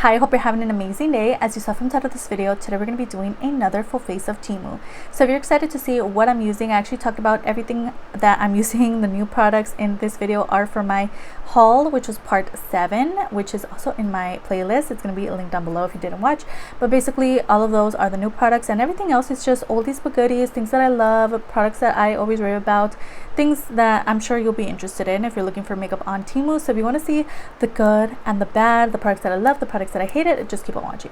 Hi, I hope you're having an amazing day. As you saw from the title of this video, today we're going to be doing another full face of Temu. So if you're excited to see what I'm using, I actually talked about everything that I'm using. The new products in this video are for my haul, which was part 7, which is also in my playlist. It's going to be linked down below if you didn't watch. But basically, all of those are the new products, and everything else is just oldies but goodies, things that I love, products that I always rave about, things that I'm sure you'll be interested in if you're looking for makeup on Temu. So if you want to see the good and the bad, the products that I love, the products that I hate it, just keep on watching.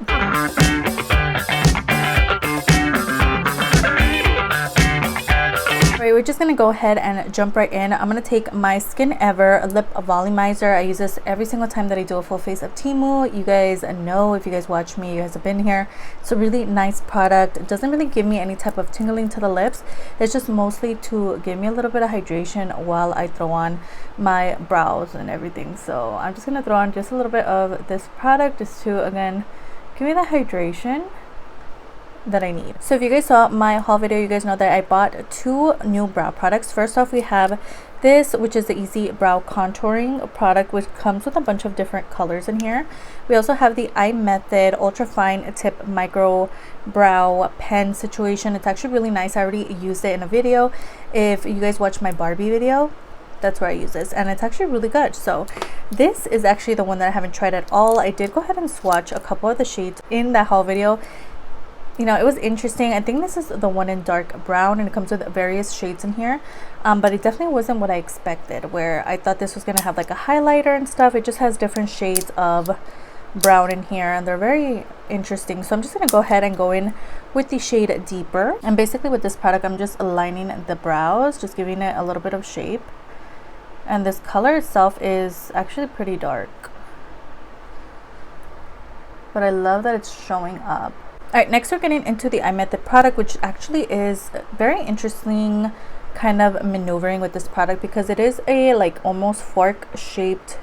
Alright, we're just gonna go ahead and jump right in. I'm gonna take my Skin Ever lip volumizer. I use this every single time that I do a full face of Temu. You guys know, if you guys watch me, you guys have been here. It's a really nice product. It doesn't really give me any type of tingling to the lips. It's just mostly to give me a little bit of hydration while I throw on my brows and everything. So I'm just gonna throw on just a little bit of this product just to, again, give me that hydration that I need. So if you guys saw my haul video, you guys know that I bought 2 new brow products. First off, we have this, which is the Easy Brow Contouring product, which comes with a bunch of different colors in here. We also have the Eye Method Ultra Fine Tip Micro Brow Pen situation. It's actually really nice. I already used it in a video. If you guys watch my Barbie video, that's where I use this, and it's actually really good. So this is actually the one that I haven't tried at all. I did go ahead and swatch a couple of the shades in that haul video. You know, it was interesting. I think this is the one in dark brown, and it comes with various shades in here, but it definitely wasn't what I expected, where I thought this was gonna have like a highlighter and stuff. It just has different shades of brown in here, and they're very interesting. So I'm just gonna go ahead and go in with the shade Deeper, and basically with this product I'm just aligning the brows, just giving it a little bit of shape. And this color itself is actually pretty dark, but I love that it's showing up. Alright, next we're getting into the Eye Method product, which actually is very interesting kind of maneuvering with this product, because it is a like almost fork shaped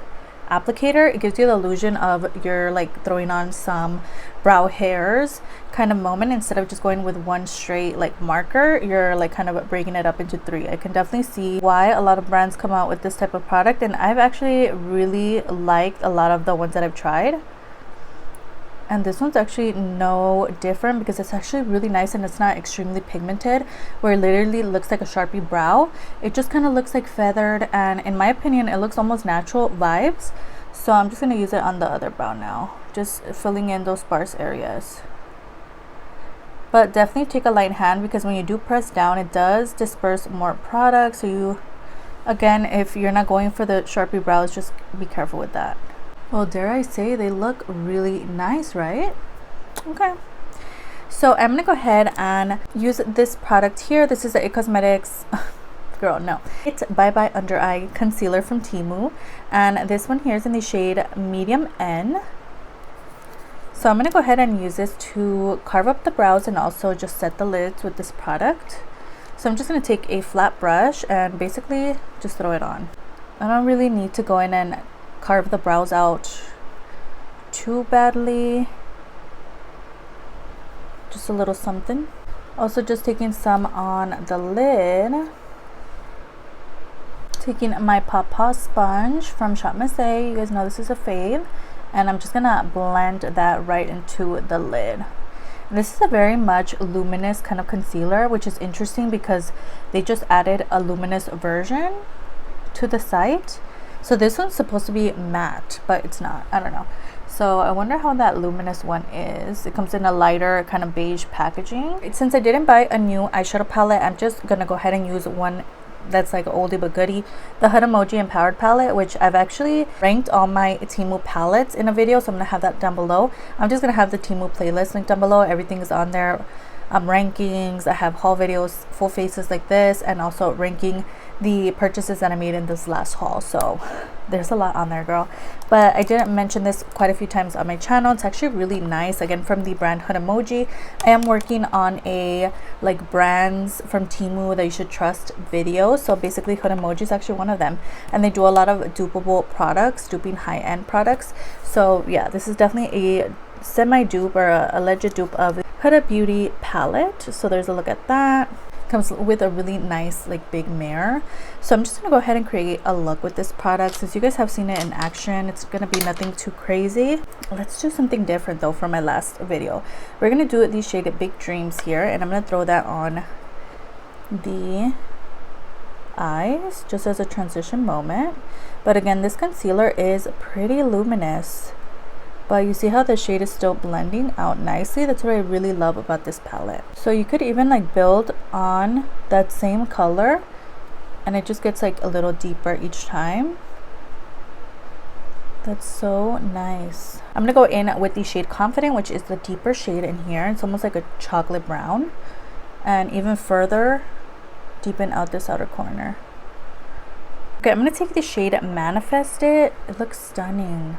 applicator. It gives you the illusion of you're like throwing on some brow hairs kind of moment. Instead of just going with one straight like marker, you're like kind of breaking it up into 3. I can definitely see why a lot of brands come out with this type of product, and I've actually really liked a lot of the ones that I've tried. And this one's actually no different, because it's actually really nice and it's not extremely pigmented, where it literally looks like a Sharpie brow. It just kind of looks like feathered, and in my opinion it looks almost natural vibes. So I'm just going to use it on the other brow now, just filling in those sparse areas. But definitely take a light hand, because when you do press down, it does disperse more product. So you, again, if you're not going for the Sharpie brows, just be careful with that. Well, dare I say, they look really nice, right? Okay. So I'm going to go ahead and use this product here. This is the It Cosmetics, girl, no. It's Bye Bye Under Eye Concealer from Temu. And this one here is in the shade Medium N. So I'm going to go ahead and use this to carve up the brows and also just set the lids with this product. So I'm just going to take a flat brush and basically just throw it on. I don't really need to go in and carve the brows out too badly, just a little something. Also just taking some on the lid, taking my Pawpaw sponge from Shop Miss A. You guys know this is a fave, and I'm just gonna blend that right into the lid. And this is a very much luminous kind of concealer, which is interesting because they just added a luminous version to the site. So this one's supposed to be matte, but it's not. I don't know. So I wonder how that luminous one is. It comes in a lighter kind of beige packaging. Since I didn't buy a new eyeshadow palette, I'm just gonna go ahead and use one that's like oldie but goodie, the Hood Emoji Empowered palette, which I've actually ranked all my Temu palettes in a video, so I'm gonna have that down below. I'm just gonna have the Temu playlist linked down below. Everything is on there. Rankings, I have haul videos, full faces like this, and also ranking the purchases that I made in this last haul. So there's a lot on there, girl. But I didn't mention this quite a few times on my channel. It's actually really nice, again, from the brand Hood Emoji. I am working on a like brands from Temu that you should trust video. So basically Hood Emoji is actually one of them, and they do a lot of dupable products, duping high-end products. So yeah, this is definitely a semi-dupe or a alleged dupe of Huda Beauty palette. So there's a look at that. Comes with a really nice like big mirror. So I'm just gonna go ahead and create a look with this product. Since you guys have seen it in action, it's gonna be nothing too crazy. Let's do something different though from my last video. We're gonna do the shade Big Dreams here, and I'm gonna throw that on the eyes just as a transition moment. But again, this concealer is pretty luminous, but you see how the shade is still blending out nicely. That's what I really love about this palette. So you could even like build on that same color, and it just gets like a little deeper each time. That's so nice. I'm gonna go in with the shade Confident, which is the deeper shade in here. It's almost like a chocolate brown, and even further deepen out this outer corner. Okay, I'm gonna take the shade Manifest It. It looks stunning.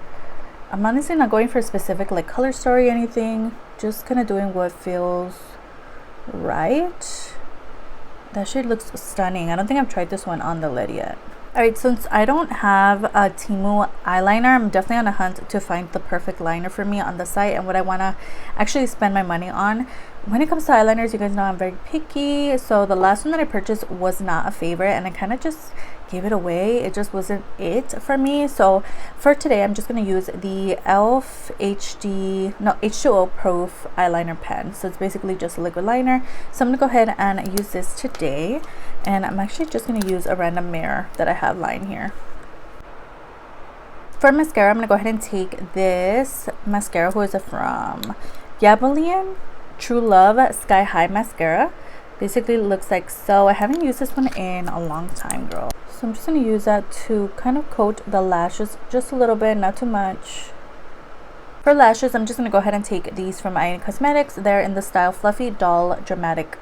I'm honestly not going for a specific like color story or anything, just kind of doing what feels right. That shade looks stunning. I don't think I've tried this one on the lid yet. Alright, since I don't have a Temu eyeliner, I'm definitely on a hunt to find the perfect liner for me on the site and what I want to actually spend my money on. When it comes to eyeliners, you guys know I'm very picky. So the last one that I purchased was not a favorite, and I kind of just gave it away. It just wasn't it for me. So for today, I'm just going to use the e.l.f. H2O Proof eyeliner pen. So it's basically just a liquid liner. So I'm going to go ahead and use this today. And I'm actually just going to use a random mirror that I have lying here. For mascara, I'm going to go ahead and take this mascara. Who is it from? Maybelline True Love Sky High Mascara. Basically looks like so. I haven't used this one in a long time, girl. So I'm just going to use that to kind of coat the lashes just a little bit, not too much. For lashes, I'm just going to go ahead and take these from IONI Cosmetics. They're in the style Fluffy Doll Dramatic.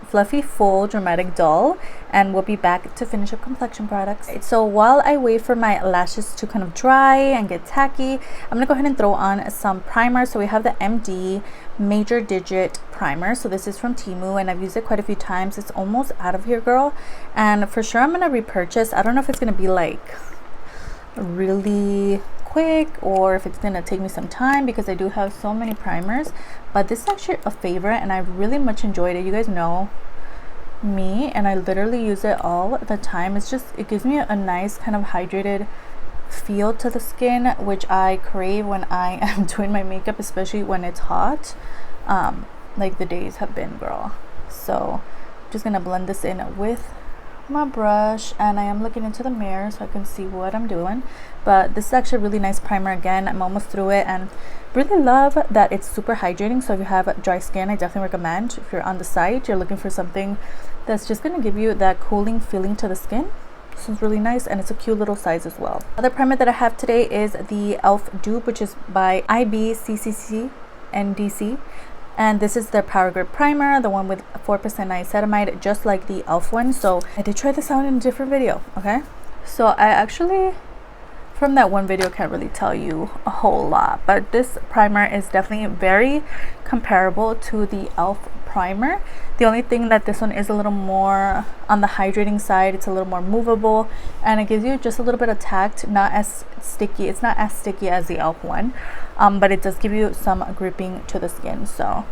Fluffy Full Dramatic Doll, and we'll be back to finish up complexion products. So while I wait for my lashes to kind of dry and get tacky, I'm gonna go ahead and throw on some primer. So we have the MD Major Digit Primer. So this is from Temu, and I've used it quite a few times. It's almost out of here, girl, and for sure I'm gonna repurchase. I don't know if it's gonna be like really quick or if it's gonna take me some time because I do have so many primers, but this is actually a favorite and I really much enjoyed it. You guys know me, and I literally use it all the time. It gives me a nice kind of hydrated feel to the skin, which I crave when I am doing my makeup, especially when it's hot, like the days have been, girl. So I'm just gonna blend this in with my brush, and I am looking into the mirror so I can see what I'm doing. But this is actually a really nice primer. Again, I'm almost through it, and really love that it's super hydrating. So if you have dry skin, I definitely recommend. If you're on the site, you're looking for something that's just going to give you that cooling feeling to the skin, this is really nice, and it's a cute little size as well. Other primer that I have today is the e.l.f. dupe, which is by IBCCC NDC. And this is their Power Grip Primer, the one with 4% niacinamide, just like the e.l.f. one. So I did try this out in a different video, okay? So I actually, from that one video, can't really tell you a whole lot. But this primer is definitely very comparable to the e.l.f. primer. The only thing that this one is a little more on the hydrating side. It's a little more movable, and it gives you just a little bit of tact, not as sticky. It's not as sticky as the e.l.f. one, but it does give you some gripping to the skin. So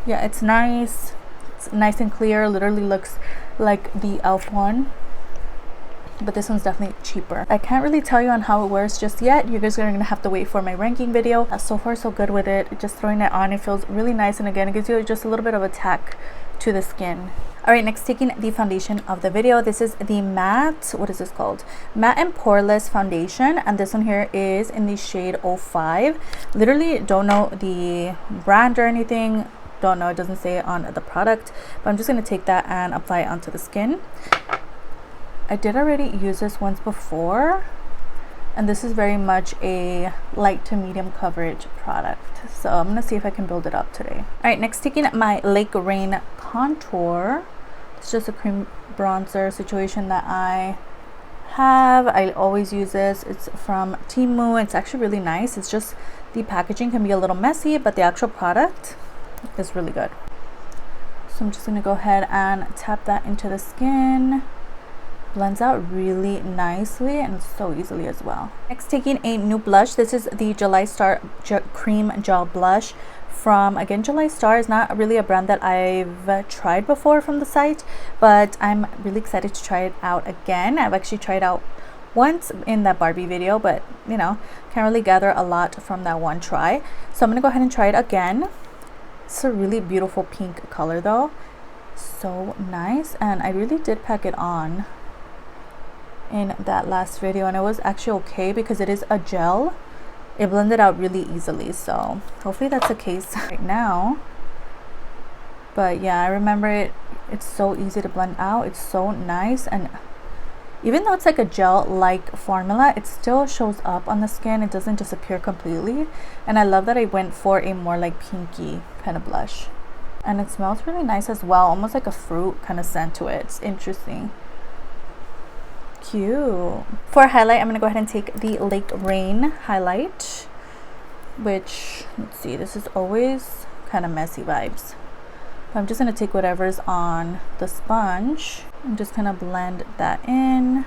yeah, it's nice. It's nice and clear. Literally looks like the e.l.f. one, but this one's definitely cheaper. I can't really tell you on how it wears just yet. You guys are gonna have to wait for my ranking video. So far so good with it. Just throwing it on, it feels really nice, and again, it gives you just a little bit of a tack to the skin. All right, next, taking the foundation of the video. This is the matte, what is this called? Matte and Poreless foundation, and this one here is in the shade 05. Literally don't know the brand or anything. Don't know, it doesn't say it on the product, but I'm just gonna take that and apply it onto the skin. I did already use this once before, and this is very much a light to medium coverage product. So I'm gonna see if I can build it up today. All right, next, taking my Lake Rain contour. It's just a cream bronzer situation that I have. I always use this. It's from Temu. It's actually really nice. It's just the packaging can be a little messy, but the actual product is really good. So I'm just gonna go ahead and tap that into the skin. Blends out really nicely and so easily as well. Next, taking a new blush. This is the July Star Cream Gel Blush from, again, July Star. Is not really a brand that I've tried before from the site, but I'm really excited to try it out again. I've actually tried out once in that Barbie video, but you know, can't really gather a lot from that one try. So I'm gonna go ahead and try it again. It's a really beautiful pink color though, so nice, and I really did pack it on in that last video, and it was actually okay because it is a gel. It blended out really easily, so hopefully that's the case right now. But yeah, I remember it's so easy to blend out. It's so nice, and even though it's like a gel like formula, it still shows up on the skin. It doesn't disappear completely, and I love that I went for a more like pinky kind of blush, and it smells really nice as well, almost like a fruit kind of scent to it. It's interesting. Cute. For highlight, I'm gonna go ahead and take the Lake Rain highlight, which, let's see, this is always kind of messy vibes. I'm just gonna take whatever's on the sponge and just kind of blend that in. I'm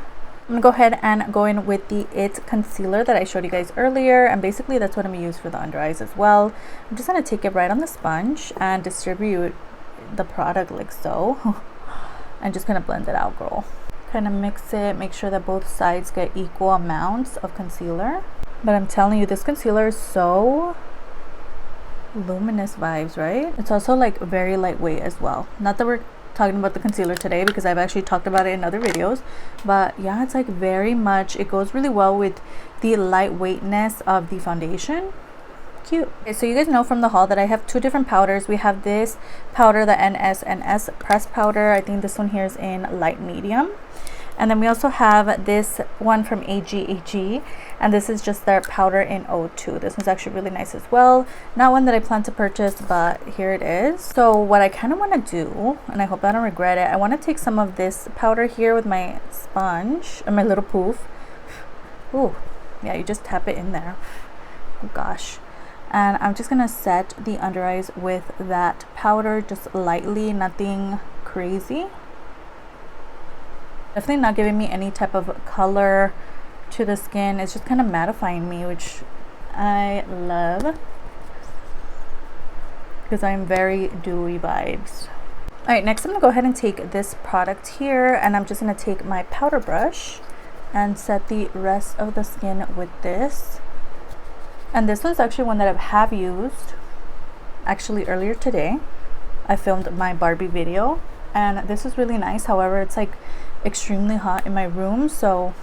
gonna go ahead and go in with the It concealer that I showed you guys earlier, and basically that's what I'm gonna use for the under eyes as well. I'm just gonna take it right on the sponge and distribute the product like so and just gonna blend it out, girl. Kind of mix it, make sure that both sides get equal amounts of concealer. But I'm telling you, this concealer is so luminous vibes, right? It's also like very lightweight as well. Not that we're talking about the concealer today because I've actually talked about it in other videos, but yeah, it's like very much, it goes really well with the lightweightness of the foundation. Cute. Okay, so you guys know from the haul that I have two different powders. We have this powder, the NS pressed powder. I think this one here is in light medium, and then we also have this one from AGAG, and this is just their powder in O2. This one's actually really nice as well. Not one that I plan to purchase, but here it is. So what I kind of want to do, and I hope I don't regret it, I want to take some of this powder here with my sponge and my little poof. Ooh, yeah, you just tap it in there. Oh gosh. And I'm just gonna set the under eyes with that powder, just lightly, nothing crazy. Definitely not giving me any type of color to the skin. It's just kind of mattifying me, which I love because I'm very dewy vibes. All right, next I'm gonna go ahead and take this product here, and I'm just gonna take my powder brush and set the rest of the skin with this. And this one's actually one that I have used actually earlier today. I filmed my Barbie video, and this is really nice. However, it's like extremely hot in my room, so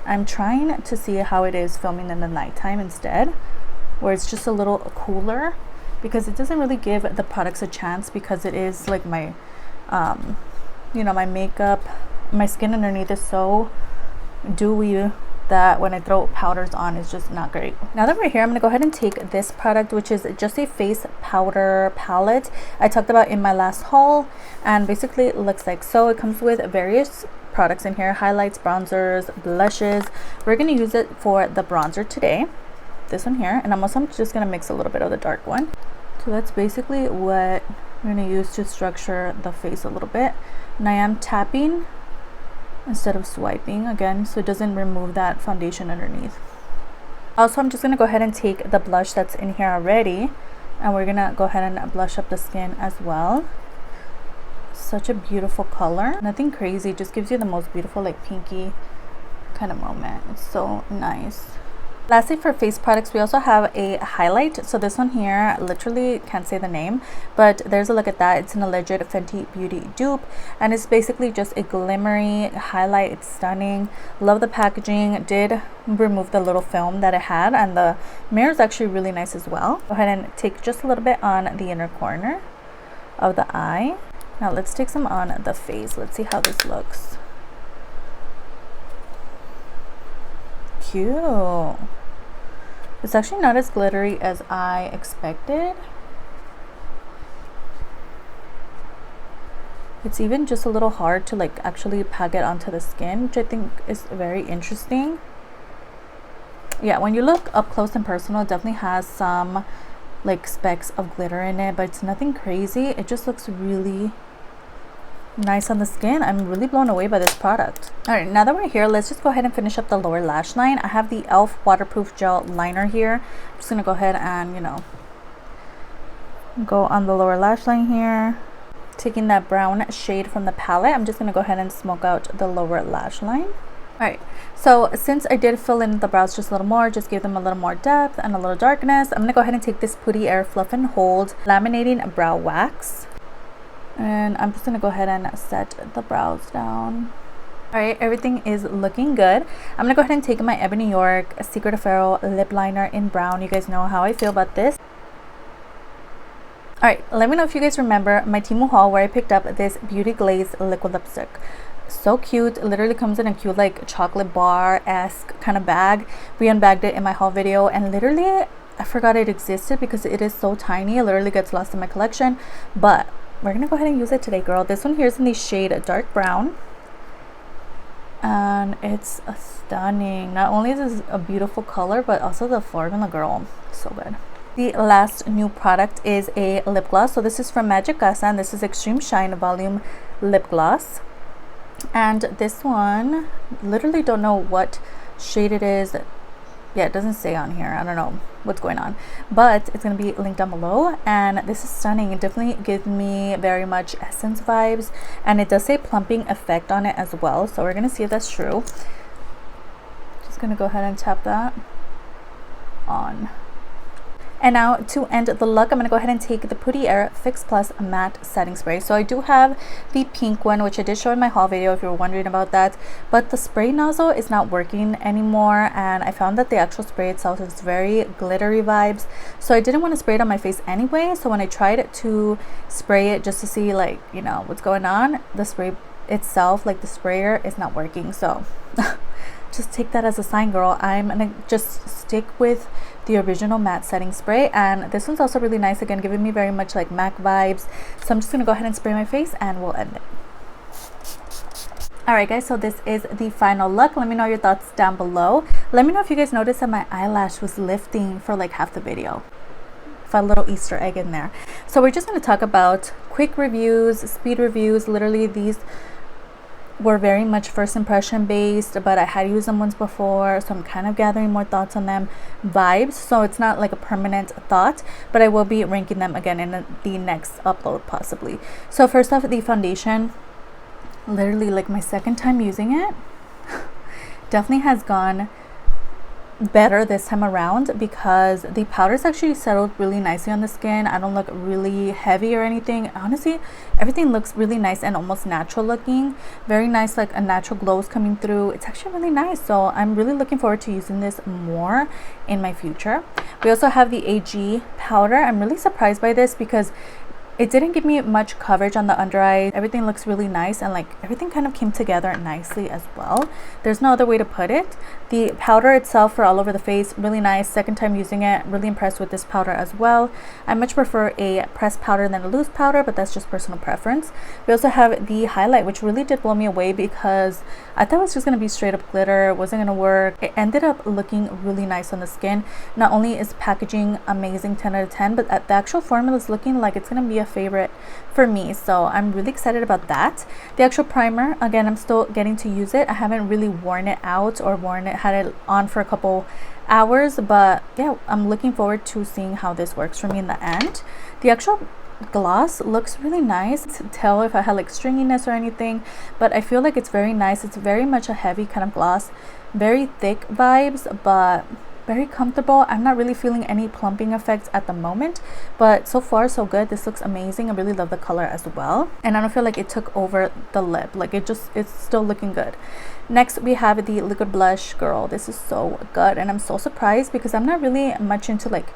I'm trying to see how it is filming in the nighttime instead, where it's just a little cooler, because it doesn't really give the products a chance, because it is like my you know, my makeup, my skin underneath is so dewy that when I throw powders on, it's just not great. Now that we're here, I'm gonna go ahead and take this product, which is just a face powder palette I talked about in my last haul, and basically it looks like so. It comes with various products in here: highlights, bronzers, blushes. We're gonna use it for the bronzer today, this one here, and I'm also just gonna mix a little bit of the dark one. So that's basically what we're gonna use to structure the face a little bit. And I am tapping instead of swiping again, so it doesn't remove that foundation underneath. Also, I'm just gonna go ahead and take the blush that's in here already, and we're gonna go ahead and blush up the skin as well. Such a beautiful color, nothing crazy, just gives you the most beautiful like pinky kind of moment. It's so nice. Lastly, for face products, we also have a highlight. So this one here, literally can't say the name, but there's a look at that. It's an alleged Fenty Beauty dupe, and it's basically just a glimmery highlight. It's stunning. Love the packaging. Did remove the little film that it had, and the mirror is actually really nice as well. Go ahead and take just a little bit on the inner corner of the eye. Now let's take some on the face. Let's see how this looks. Cute. It's actually not as glittery as I expected. It's even just a little hard to like actually pack it onto the skin, which I think is very interesting. Yeah, when you look up close and personal, it definitely has some like specks of glitter in it, but it's nothing crazy. It just looks really nice on the skin. I'm really blown away by this product. All right, now that we're here, let's just go ahead and finish up the lower lash line. I have the e.l.f. waterproof gel liner here. I'm just gonna go ahead and, you know, Go on the lower lash line here. Taking that brown shade from the palette, I'm just going to go ahead and smoke out the lower lash line. Alright, so since I did fill in the brows just a little more, just give them a little more depth and a little darkness, I'm going to go ahead and take this Putty Air Fluff and Hold Laminating Brow Wax. And I'm just going to go ahead and set the brows down. Alright, everything is looking good. I'm going to go ahead and take my Ebin New York Secret Apparel Lip Liner in brown. You guys know how I feel about this. Alright, let me know if you guys remember my Temu haul where I picked up this Beauty Glaze liquid lipstick. So cute. It literally comes in a cute like chocolate bar-esque kind of bag. We unbagged it in my haul video, and literally I forgot it existed because it is so tiny. It literally gets lost in my collection, but we're gonna go ahead and use it today, girl. This one here is in the shade dark brown, and it's stunning. Not only is this a beautiful color, but also the formula, girl, so good. The last new product is a lip gloss. So this is from Magic Casa, and this is Extreme Shine Volume Lip Gloss. And this one, literally don't know what shade it is. Yeah, it doesn't say on here. I don't know what's going on, but it's going to be linked down below. And this is stunning. It definitely gives me very much Essence vibes, and it does say plumping effect on it as well. So we're going to see if that's true. Just going to go ahead and tap that on. And now to end the look, I'm going to go ahead and take the Putty Air Fix Plus Matte Setting Spray. So I do have the pink one, which I did show in my haul video if you were wondering about that. But the spray nozzle is not working anymore, and I found that the actual spray itself is very glittery vibes. So I didn't want to spray it on my face anyway. So when I tried to spray it just to see, like, you know, what's going on, the spray itself, like the sprayer, is not working. So just take that as a sign, girl. I'm going to just stick with the original matte setting spray, and this one's also really nice, again giving me very much like MAC vibes. So I'm just gonna go ahead and spray my face and we'll end it. Alright guys, so this is the final look. Let me know your thoughts down below. Let me know if you guys noticed that my eyelash was lifting for like half the video. Fun little Easter egg in there. So we're just going to talk about quick reviews, speed reviews. Literally these were very much first impression based, but I had used them once before, so I'm kind of gathering more thoughts on them, vibes. So it's not like a permanent thought, but I will be ranking them again in the next upload possibly. So first off, the foundation, literally like my second time using it, definitely has gone better this time around because the powder's actually settled really nicely on the skin. I don't look really heavy or anything. Honestly, everything looks really nice and almost natural looking. Very nice, like a natural glow is coming through. It's actually really nice. So I'm really looking forward to using this more in my future. We also have the AG powder. I'm really surprised by this because it didn't give me much coverage on the under eye. Everything looks really nice, and like everything kind of came together nicely as well. There's no other way to put it. The powder itself for all over the face, really nice. Second time using it, really impressed with this powder as well. I much prefer a pressed powder than a loose powder, but that's just personal preference. We also have the highlight, which really did blow me away because I thought it was just going to be straight up glitter. It wasn't going to work. It ended up looking really nice on the skin. Not only is packaging amazing, 10 out of 10, but the actual formula is looking like it's going to be a favorite for me, so I'm really excited about that. The actual primer, again, I'm still getting to use it. I haven't really worn it out or had it on for a couple hours, but yeah, I'm looking forward to seeing how this works for me in the end. The actual gloss looks really nice. To tell if I had like stringiness or anything, but I feel like it's very nice. It's very much a heavy kind of gloss, very thick vibes, but very comfortable. I'm not really feeling any plumping effects at the moment, but so far so good. This looks amazing. I really love the color as well, and I don't feel like it took over the lip. Like it's still looking good. Next we have the liquid blush, girl. This is so good, and I'm so surprised because I'm not really much into like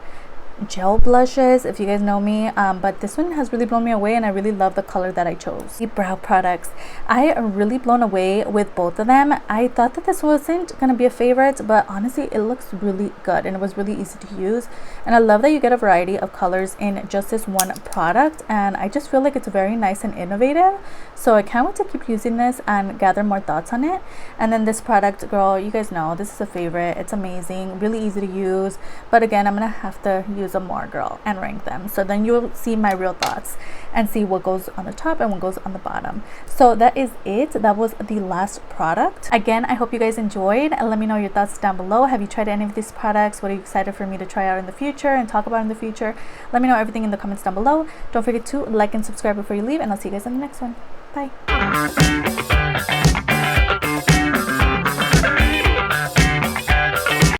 gel blushes, if you guys know me, but this one has really blown me away, and I really love the color that I chose. The brow products, I am really blown away with both of them. I thought that this wasn't gonna be a favorite, but honestly it looks really good and it was really easy to use, and I love that you get a variety of colors in just this one product, and I just feel like it's very nice and innovative. So I can't wait to keep using this and gather more thoughts on it. And then this product, girl, you guys know this is a favorite. It's amazing, really easy to use, but again, I'm gonna have to use use them more, girl, and rank them. So then you'll see my real thoughts and see what goes on the top and what goes on the bottom. So that is it. That was the last product. Again, I hope you guys enjoyed, and let me know your thoughts down below. Have you tried any of these products? What are you excited for me to try out in the future and talk about in the future? Let me know everything in the comments down below. Don't forget to like and subscribe before you leave, and I'll see you guys in the next one. Bye.